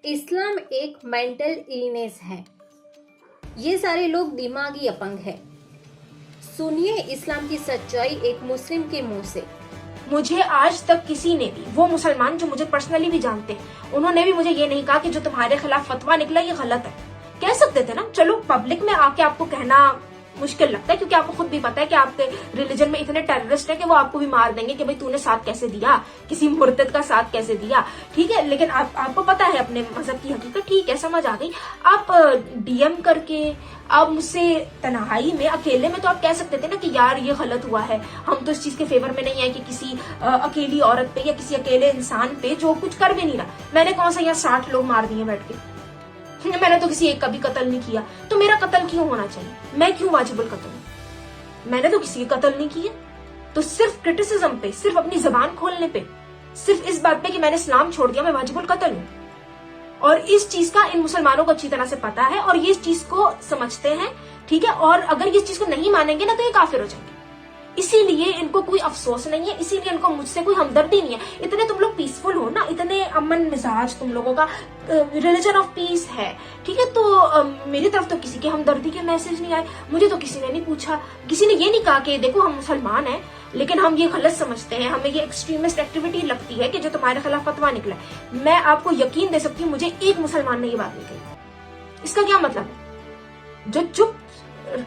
इस्लाम एक mental illness है। ये सारे लोग दिमागी अपंग है। सुनिए इस्लाम की सच्चाई एक मुस्लिम के मुंह से। मुझे आज तक किसी ने भी, वो मुसलमान जो मुझे पर्सनली भी जानते हैं, उन्होंने भी मुझे ये नहीं कहा कि जो तुम्हारे खिलाफ फतवा निकला ये गलत है। कह सकते थे ना, चलो पब्लिक में आके आपको कहना मुश्किल लगता है क्योंकि आपको खुद भी पता है कि आपके रिलीजन में इतने टेररिस्ट हैं कि वो आपको भी मार देंगे कि भाई तूने साथ कैसे दिया, किसी मुर्तद का साथ कैसे दिया। ठीक है, लेकिन आपको पता है अपने मजहब की हकीकत, ठीक है, समझ आ गई। आप डीएम करके, आप मुझसे तन्हाई में, अकेले में तो आप कह सकते थे ना कि यार ये गलत हुआ है, हम तो इस चीज के फेवर में नहीं है कि किसी अकेली औरत पे या किसी अकेले इंसान पे जो कुछ कर भी नहीं रहा। मैंने कौन सा यहाँ 60 लोग मार दिए बैठ के, मैंने तो किसी एक का भी कत्ल नहीं किया, तो मेरा कत्ल क्यों होना चाहिए? मैं क्यों वाजिबुल कत्ल हूं? मैंने तो किसी के कत्ल नहीं किया। तो सिर्फ क्रिटिसिज्म पे, सिर्फ अपनी जबान खोलने पे, सिर्फ इस बात पे कि मैंने इस्लाम छोड़ दिया, मैं वाजिबुल कत्ल हूं। और इस चीज का इन मुसलमानों को अच्छी तरह से पता है और ये इस चीज को समझते हैं। ठीक है, और अगर ये इस चीज को नहीं मानेंगे ना तो ये काफिर हो जाएंगे। इसीलिए इनको कोई अफसोस नहीं है, इसीलिए इनको मुझसे कोई हमदर्दी नहीं है। इतने तुम लोग पीसफुल हो ना, इतने अमन मिजाज तुम लोगों का, रिलीजन ऑफ पीस है। ठीक है, तो मेरी तरफ तो किसी के हमदर्दी के मैसेज नहीं आए, मुझे तो किसी ने नहीं पूछा, किसी ने ये नहीं कहा कि देखो हम मुसलमान हैं लेकिन हम ये गलत समझते हैं, हमें ये एक्सट्रीमिस्ट एक्टिविटी लगती है कि जो तुम्हारे खिलाफ फतवा निकला है। मैं आपको यकीन दे सकती हूँ, मुझे एक मुसलमान ने ये बात नहीं कही। इसका क्या मतलब है? जो चुप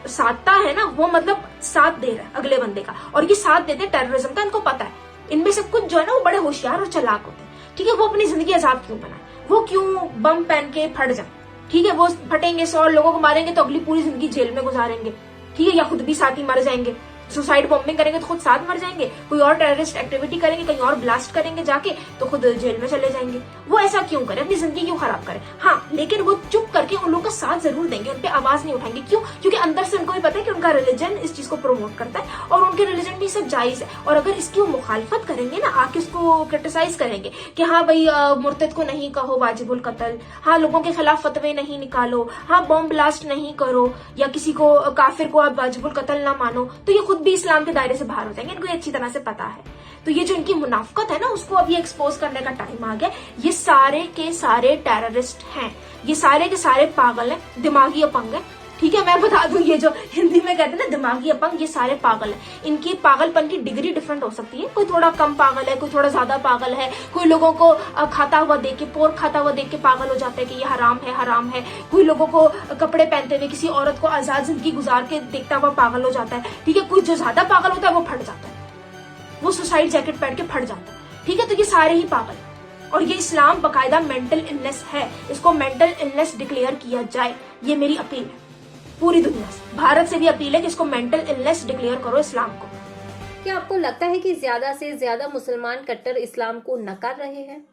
साधता है ना, वो मतलब साथ दे रहा है अगले बंदे का, और ये साथ देते टेररिज्म का। इनको पता है इनमें से कुछ जो है ना वो बड़े होशियार और चालाक होते हैं। ठीक है, वो अपनी जिंदगी आजाद क्यों बनाए, वो क्यों बम पहन के फट जाए। ठीक है, वो फटेंगे, 100 लोगों को मारेंगे तो अगली पूरी जिंदगी जेल में गुजारेंगे। ठीक है, या खुद भी साथ ही मर जाएंगे, सुसाइड बॉम्बिंग करेंगे तो खुद साथ मर जाएंगे, कोई और टेररिस्ट एक्टिविटी करेंगे, कहीं और ब्लास्ट करेंगे जाके तो खुद जेल में चले जाएंगे। वो ऐसा क्यों करें, अपनी जिंदगी क्यों खराब करें? हाँ, लेकिन वो चुप करके उन लोगों का साथ जरूर देंगे, उन पे आवाज नहीं उठाएंगे। क्यों? क्योंकि अंदर से उनको भी पता है कि उनका रिलीजन इस चीज को प्रमोट करता है और उनके रिलीजन भी सब जायज है। और अगर इसकी वो मुखालफत करेंगे ना, आके उसको क्रिटिसाइज करेंगे कि हाँ भाई मुर्तद को नहीं कहो वाजिबुल कत्ल, हाँ लोगों के खिलाफ फतवे नहीं निकालो, हाँ बॉम्ब ब्लास्ट नहीं करो, या किसी को काफिर को आप वाजिबुल कत्ल ना मानो, तो ये खुद भी इस्लाम के दायरे से बाहर हो जाएंगे। इनको ये अच्छी तरह से पता है। तो ये जो इनकी मुनाफकत है ना, उसको अब ये एक्सपोज करने का टाइम आ गया। ये सारे के सारे टेररिस्ट हैं, ये सारे के सारे पागल हैं, दिमागी अपंग हैं। ठीक है, मैं बता दूं, ये जो हिंदी में कहते हैं ना दिमागी अपंग, ये सारे पागल हैं। इनकी पागलपन की डिग्री डिफरेंट हो सकती है, कोई थोड़ा कम पागल है, कोई थोड़ा ज्यादा पागल है। कोई लोगों को खाता हुआ देख के, पोर्क खाता हुआ देख के पागल हो जाता है कि ये हराम है, हराम है। कोई लोगों को कपड़े पहनते हुए, किसी औरत को आजाद जिंदगी गुजार के देखता हुआ पागल हो जाता है। ठीक है, कोई जो ज्यादा पागल होता है वो फट जाता है, वो सुसाइड जैकेट पहन के फट जाता है। ठीक है, तो ये सारे ही पागल हैं। और ये इस्लाम बकायदा मेंटल इलनेस है, इसको मेंटल इलनेस डिक्लेयर किया जाए, ये मेरी अपील है पूरी दुनिया से। भारत से भी अपील है कि इसको मेंटल इलनेस डिक्लेयर करो इस्लाम को। क्या आपको लगता है कि ज्यादा से ज्यादा मुसलमान कट्टर इस्लाम को नकार रहे हैं?